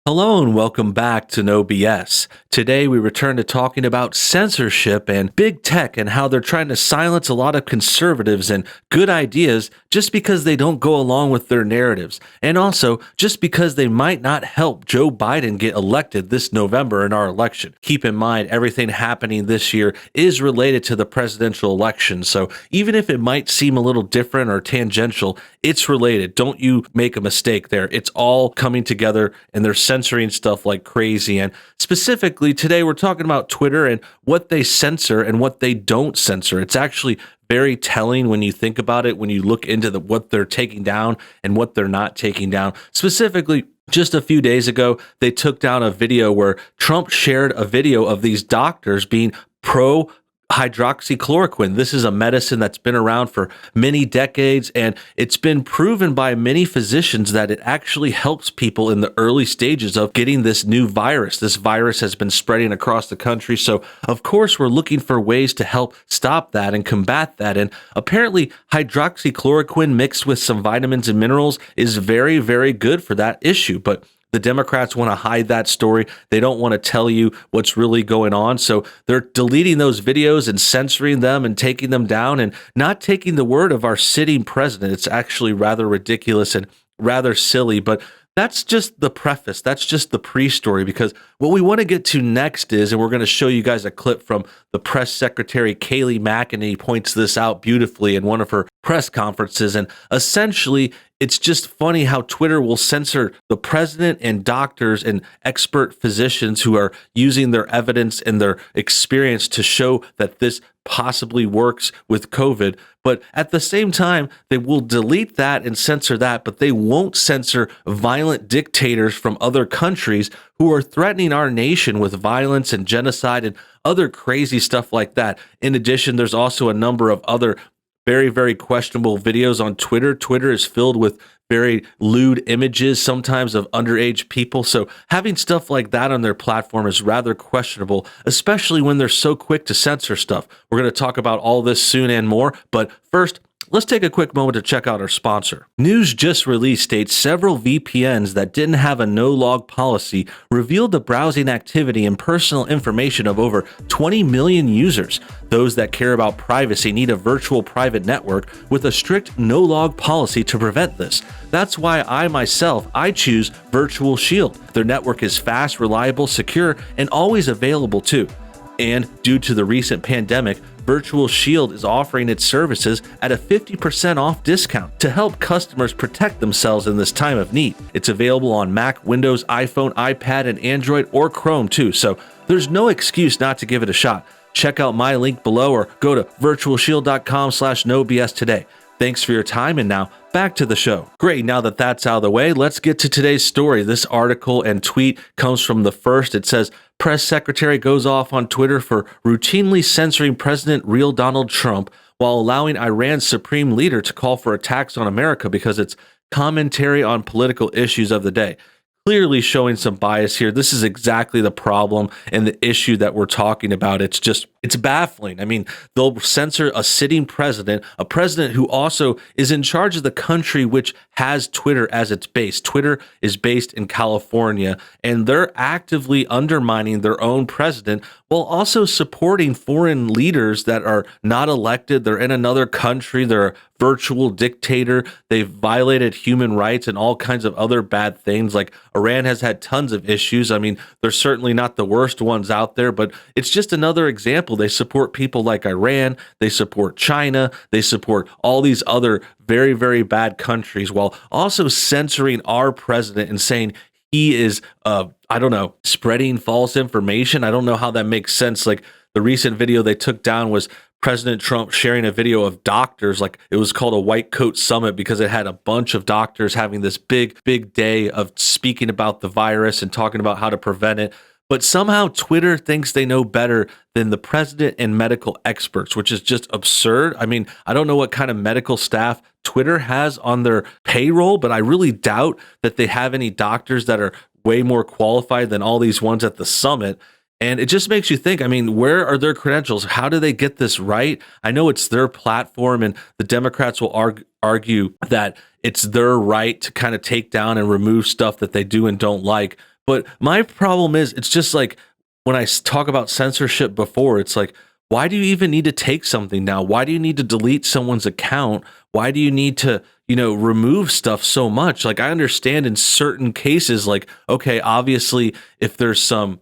Hello and welcome back to NoBS. Today we return to talking about censorship and big tech and how they're trying to silence a lot of conservatives and good ideas just because they don't go along with their narratives, and also just because they might not help Joe Biden get elected this November in our election. Keep in mind, everything happening this year is related to the presidential election, so even if it might seem a little different or tangential, it's related. Don't you make a mistake there. It's all coming together, and they're censoring stuff like crazy. And specifically today, we're talking about Twitter and what they censor and what they don't censor. It's actually very telling when you think about it, when you look into what they're taking down and what they're not taking down. Specifically, just a few days ago, they took down a video where Trump shared a video of these doctors being pro hydroxychloroquine. This is a medicine that's been around for many decades, and it's been proven by many physicians that it actually helps people in the early stages of getting this new virus. This virus has been spreading across the country, so of course we're looking for ways to help stop that and combat that. And apparently hydroxychloroquine mixed with some vitamins and minerals is very, very good for that issue. But the Democrats want to hide that story. They don't want to tell you what's really going on. So they're deleting those videos and censoring them and taking them down and not taking the word of our sitting president. It's actually rather ridiculous and rather silly, but that's just the preface. That's just the pre-story, because what we want to get to next is, and we're going to show you guys a clip from the press secretary, Kayleigh McEnany, points this out beautifully in one of her press conferences. And essentially, it's just funny how Twitter will censor the president and doctors and expert physicians who are using their evidence and their experience to show that this possibly works with COVID. But at the same time, they will delete that and censor that, but they won't censor violent dictators from other countries who are threatening our nation with violence and genocide and other crazy stuff like that. In addition, there's also a number of other very, very questionable videos on Twitter. Twitter is filled with very lewd images, sometimes of underage people. So having stuff like that on their platform is rather questionable, especially when they're so quick to censor stuff. We're going to talk about all this soon and more. But first, let's take a quick moment to check out our sponsor. News just released states several VPNs that didn't have a no-log policy revealed the browsing activity and personal information of over 20 million users. Those that care about privacy need a virtual private network with a strict no-log policy to prevent this. That's why I choose Virtual Shield. Their network is fast, reliable, secure, and always available too. And due to the recent pandemic, Virtual Shield is offering its services at a 50% off discount to help customers protect themselves in this time of need. It's available on Mac, Windows, iPhone, iPad, and Android, or Chrome too, so there's no excuse not to give it a shot. Check out my link below or go to virtualshield.com/NoBS today. Thanks for your time, and now back to the show. Great, now that that's out of the way, let's get to today's story. This article and tweet comes from The First. It says, press secretary goes off on Twitter for routinely censoring President real Donald Trump while allowing Iran's supreme leader to call for attacks on America because it's commentary on political issues of the day. Clearly showing some bias here. This is exactly the problem and the issue that we're talking about. It's baffling. I mean, they'll censor a sitting president, a president who also is in charge of the country which has Twitter as its base. Twitter is based in California, and they're actively undermining their own president while also supporting foreign leaders that are not elected. They're in another country. They're a virtual dictator. They've violated human rights and all kinds of other bad things. Like Iran has had tons of issues. I mean, they're certainly not the worst ones out there, but it's just another example. They support people like Iran. They support China. They support all these other very, very bad countries while also censoring our president and saying he is, spreading false information. I don't know how that makes sense. Like the recent video they took down was President Trump sharing a video of doctors, like it was called a white coat summit because it had a bunch of doctors having this big, big day of speaking about the virus and talking about how to prevent it. But somehow Twitter thinks they know better than the president and medical experts, which is just absurd. I mean, I don't know what kind of medical staff Twitter has on their payroll, but I really doubt that they have any doctors that are way more qualified than all these ones at the summit. And it just makes you think, I mean, where are their credentials? How do they get this right? I know it's their platform, and the Democrats will argue that it's their right to kind of take down and remove stuff that they do and don't like. But my problem is, it's just like when I talk about censorship before, it's like, why do you even need to take something now? Why do you need to delete someone's account? Why do you need to, remove stuff so much? Like, I understand in certain cases, like, okay, obviously, if there's some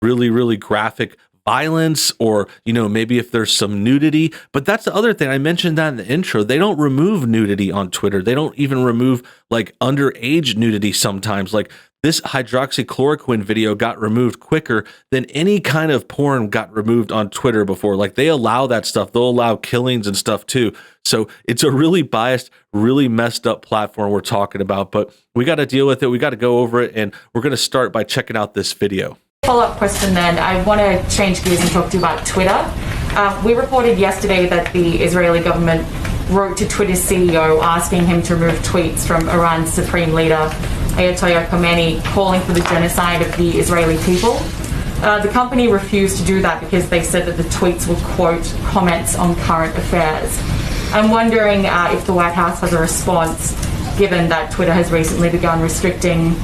really, really graphic violence, or maybe if there's some nudity. But that's the other thing, I mentioned that in the intro, they don't remove nudity on Twitter. They don't even remove like underage nudity sometimes. Like, this hydroxychloroquine video got removed quicker than any kind of porn got removed on Twitter before. Like, they allow that stuff. They'll allow killings and stuff too. So it's a really biased, really messed up platform we're talking about, but we got to deal with it. We got to go over it, and we're going to start by checking out this video. Follow-up question then. I want to change gears and talk to you about Twitter. We reported yesterday that the Israeli government wrote to Twitter's CEO asking him to remove tweets from Iran's supreme leader, Ayatollah Khamenei, calling for the genocide of the Israeli people. The company refused to do that because they said that the tweets were, quote, comments on current affairs. I'm wondering if the White House has a response, given that Twitter has recently begun restricting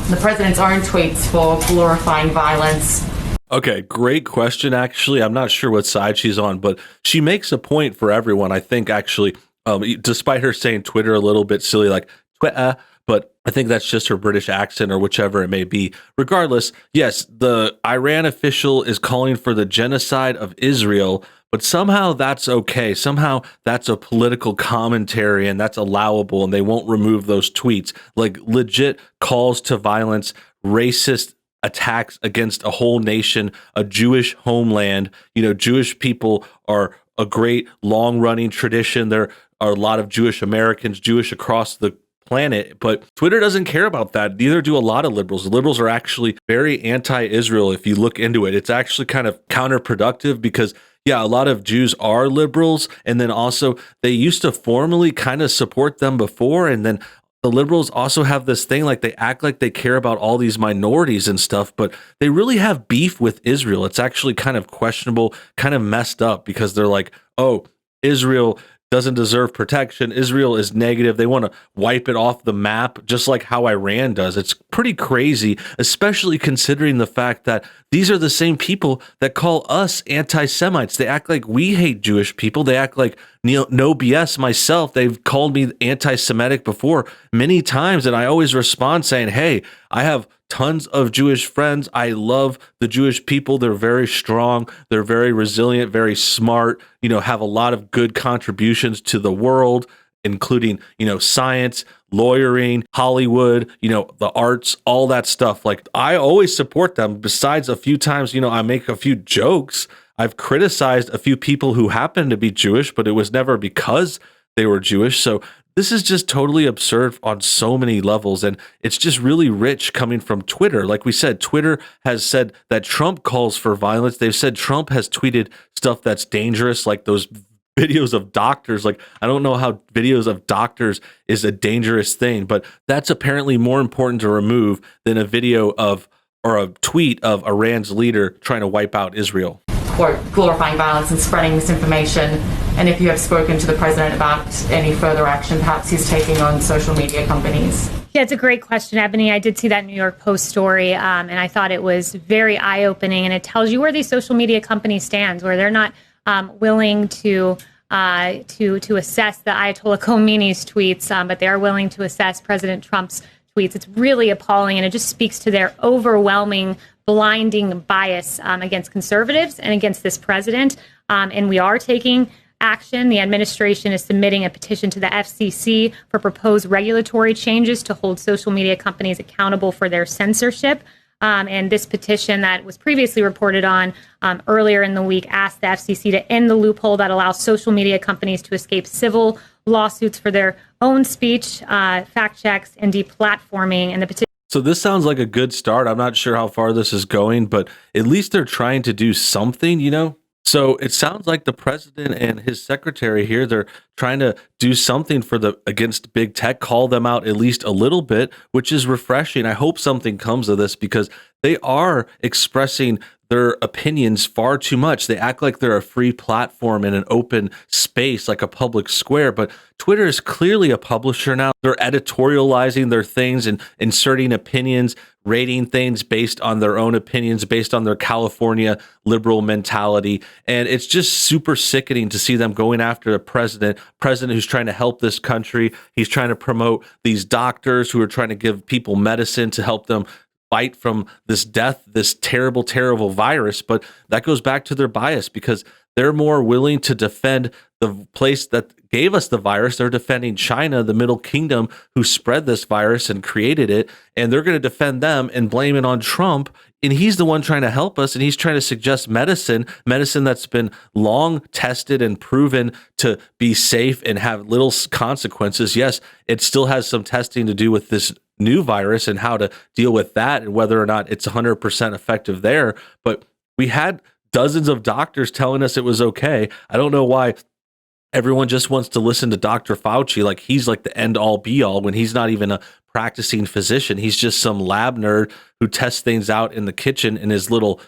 the president's own tweets for glorifying violence. Okay, great question, actually. I'm not sure what side she's on, but she makes a point for everyone, I think, actually, despite her saying Twitter a little bit silly, like Twitter, but I think that's just her British accent or whichever it may be. Regardless, yes, the Iran official is calling for the genocide of Israel, but somehow that's okay. Somehow that's a political commentary and that's allowable, and they won't remove those tweets. Like, legit calls to violence, racist attacks against a whole nation, a Jewish homeland. Jewish people are a great long-running tradition. There are a lot of Jewish Americans, Jewish across the planet, but Twitter doesn't care about that. Neither do a lot of liberals. Liberals are actually very anti-Israel. If you look into it, it's actually kind of counterproductive because, yeah, a lot of Jews are liberals, and then also they used to formally kind of support them before, and then the liberals also have this thing, like they act like they care about all these minorities and stuff, but they really have beef with Israel. It's actually kind of questionable, kind of messed up, because they're like, oh, Israel doesn't deserve protection. Israel is negative. They want to wipe it off the map, just like how Iran does. It's pretty crazy, especially considering the fact that these are the same people that call us anti-Semites. They act like we hate Jewish people. They act like NoBS, myself, they've called me anti-Semitic before many times, and I always respond saying, hey, I have tons of Jewish friends. I love the Jewish people. They're very strong. They're very resilient, very smart, have a lot of good contributions to the world, including, science, lawyering, Hollywood, the arts, all that stuff. Like, I always support them. Besides a few times, I make a few jokes. I've criticized a few people who happen to be Jewish, but it was never because they were Jewish. So this is just totally absurd on so many levels. And it's just really rich coming from Twitter. Like we said, Twitter has said that Trump calls for violence. They've said Trump has tweeted stuff that's dangerous, like those videos of doctors. Like, I don't know how videos of doctors is a dangerous thing, but that's apparently more important to remove than a video of, or a tweet of, Iran's leader trying to wipe out Israel. Quote, glorifying violence and spreading misinformation, and if you have spoken to the president about any further action perhaps he's taking on social media companies. Yeah, it's a great question, Ebony. I did see that New York Post story, and I thought it was very eye-opening, and it tells you where these social media companies stand, where they're not willing to assess the Ayatollah Khomeini's tweets, but they are willing to assess President Trump's tweets. It's really appalling, and it just speaks to their overwhelming, blinding bias against conservatives and against this president. And we are taking action. The administration is submitting a petition to the FCC for proposed regulatory changes to hold social media companies accountable for their censorship. And this petition that was previously reported on earlier in the week asked the FCC to end the loophole that allows social media companies to escape civil lawsuits for their own speech, fact checks, and deplatforming. And the petition. So this sounds like a good start. I'm not sure how far this is going, but at least they're trying to do something, So it sounds like the president and his secretary here, they're trying to do something against big tech, call them out at least a little bit, which is refreshing. I hope something comes of this, because they are expressing their opinions far too much. They act like they're a free platform in an open space, like a public square. But Twitter is clearly a publisher now. They're editorializing their things and inserting opinions, rating things based on their own opinions, based on their California liberal mentality. And it's just super sickening to see them going after a president who's trying to help this country. He's trying to promote these doctors who are trying to give people medicine to help them fight from this death, this terrible, terrible virus. But that goes back to their bias, because they're more willing to defend the place that gave us the virus. They're defending China, the Middle Kingdom, who spread this virus and created it. And they're going to defend them and blame it on Trump. And he's the one trying to help us. And he's trying to suggest medicine that's been long tested and proven to be safe and have little consequences. Yes, it still has some testing to do with this new virus and how to deal with that and whether or not it's 100% effective there. But we had dozens of doctors telling us it was okay. I don't know why everyone just wants to listen to Dr. Fauci like he's like the end all be all when he's not even a practicing physician. He's just some lab nerd who tests things out in the kitchen in his little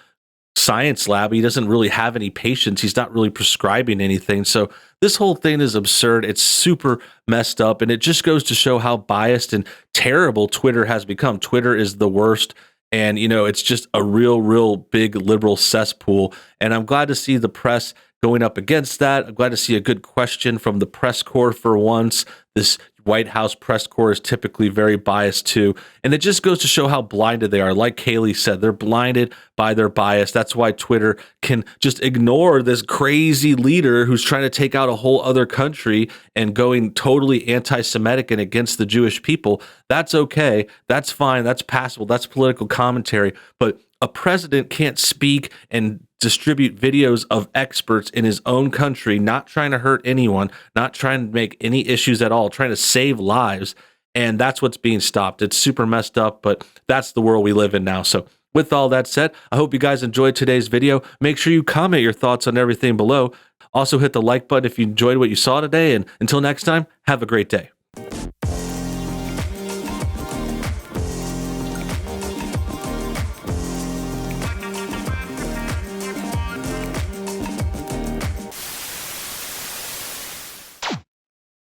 science lab. He doesn't really have any patients. He's not really prescribing anything. So this whole thing is absurd. It's super messed up. And it just goes to show how biased and terrible Twitter has become. Twitter is the worst. And, it's just a real big liberal cesspool. And I'm glad to see the press going up against that. I'm glad to see a good question from the press corps for once. This White House press corps is typically very biased too. And it just goes to show how blinded they are. Like Kaylee said, they're blinded by their bias. That's why Twitter can just ignore this crazy leader who's trying to take out a whole other country and going totally anti-Semitic and against the Jewish people. That's okay. That's fine. That's passable. That's political commentary. But a president can't speak and distribute videos of experts in his own country, not trying to hurt anyone, not trying to make any issues at all, trying to save lives. And that's what's being stopped. It's super messed up, but that's the world we live in now. So with all that said, I hope you guys enjoyed today's video. Make sure you comment your thoughts on everything below. Also hit the like button if you enjoyed what you saw today. And until next time, have a great day.